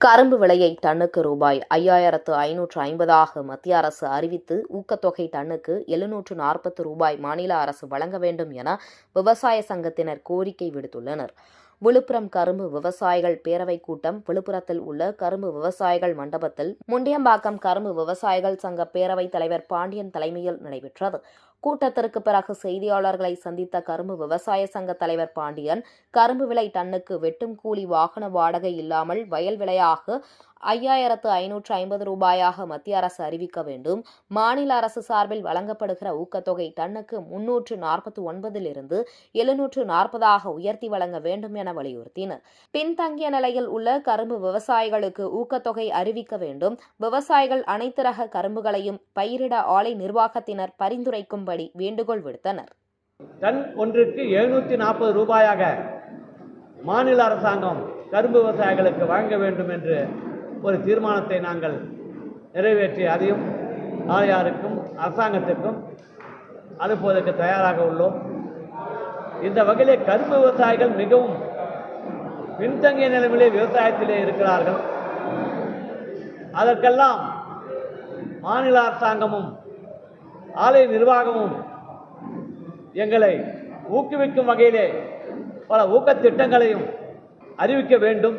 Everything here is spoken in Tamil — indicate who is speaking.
Speaker 1: கரும்பு விலையை டன்னுக்கு ரூபாய் 5550 மத்திய அரசு அறிவித்து ஊக்கத்தொகை டன்னுக்கு 740 ரூபாய் மாநில அரசு வழங்க வேண்டும் என விவசாய சங்கத்தினர் கோரிக்கை விடுத்துள்ளனர். விழுப்புரம் கரும்பு விவசாயிகள் பேரவை கூட்டம் விழுப்புரத்தில் உள்ள கரும்பு விவசாயிகள் மண்டபத்தில் முண்டியம்பாக்கம் கரும்பு விவசாயிகள் சங்க பேரவைத் தலைவர் பாண்டியன் தலைமையில் நடைபெற்றது. கூட்டத்திற்கு பிறகு செய்தியாளர்களை சந்தித்த கரும்பு விவசாய சங்க தலைவர் பாண்டியன், கரும்பு விலை டன்னுக்கு வெட்டும் கூலி வாகன வாடகை இல்லாமல் வயல் விலையாக 5550 ரூபாயாக மத்திய அரசு அறிவிக்க வேண்டும். மாநில அரசு சார்பில் வழங்கப்படுகிற ஊக்கத்தொகை டன்னுக்கு 349 740 உயர்த்தி வழங்க வேண்டும் என வலியுறுத்தினர். பின்தங்கிய நிலையில் உள்ள கரும்பு விவசாயிகளுக்கு ஊக்கத்தொகை அறிவிக்க வேண்டும். விவசாயிகள் அனைத்து ரக கரும்புகளையும் பயிரிட ஆலை நிர்வாகத்தினர் பரிந்துரைக்கும்படி வேண்டுகோள் விடுத்தனர்.
Speaker 2: டன் ஒன்றுக்கு 740 ரூபாயாக மாநில அரசாங்கம் கரும்பு விவசாயிகளுக்கு வழங்க வேண்டும் என்று ஒரு தீர்மானத்தை நாங்கள் நிறைவேற்றி அதையும் ஆணையாருக்கும் அரசாங்கத்திற்கும் அனுப்புவதற்கு தயாராக உள்ளோம். இந்த வகையிலே கரும்பு விவசாயிகள் மிகவும் பின்தங்கிய நிலைமையிலே விவசாயத்திலே இருக்கிறார்கள். அதற்கெல்லாம் மாநில அரசாங்கமும் ஆலை நிர்வாகமும் எங்களை ஊக்குவிக்கும் வகையிலே பல ஊக்கத் திட்டங்களையும் அறிவிக்க வேண்டும்.